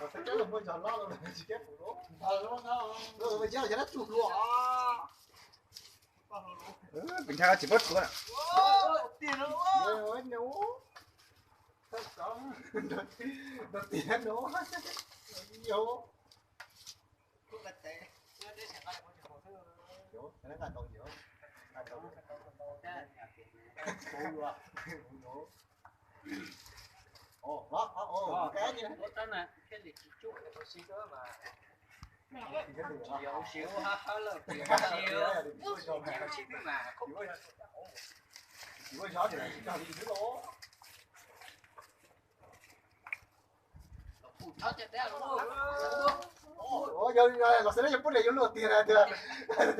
Sẽ chết là mua giò lo rồi chỉ kết phụ lỗ. Rồi bây giờ nó chuột lỗ. bình thường chỉ vớt xuống ạ. Tiền nó. Rồi nấu. Tất cả. Nó tiền nấu. Nhiều. Cũng là thế. Hiểu, nó là đầu hiểu. Ồ, cái gì này? Cái này cái gì chút một xíu nữa mà chiều xíu hết rồi chiều xíu mà không chỉ có gió thì là chỉ đi dưới lỗ. phụ thoát cho té luôn. Ồ, giờ là sẽ lấy bút này vô lột tiền này được. Lột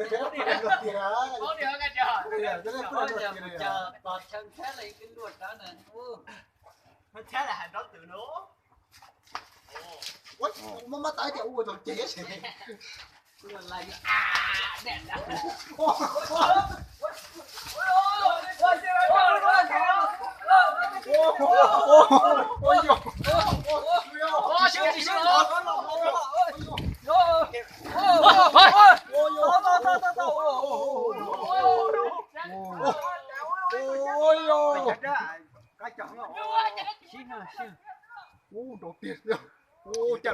tiền á. Có điều cái chờ. Bây giờ lột tiền này. Chờ còn chân thế này cái luộc đó nè. Nó thế là hành đó từ nó. Ôi, má tới thì ui rồi chế xì. Là lại à đẹp đó. Cái chọn nó. Ô, đồ tiền. Ô,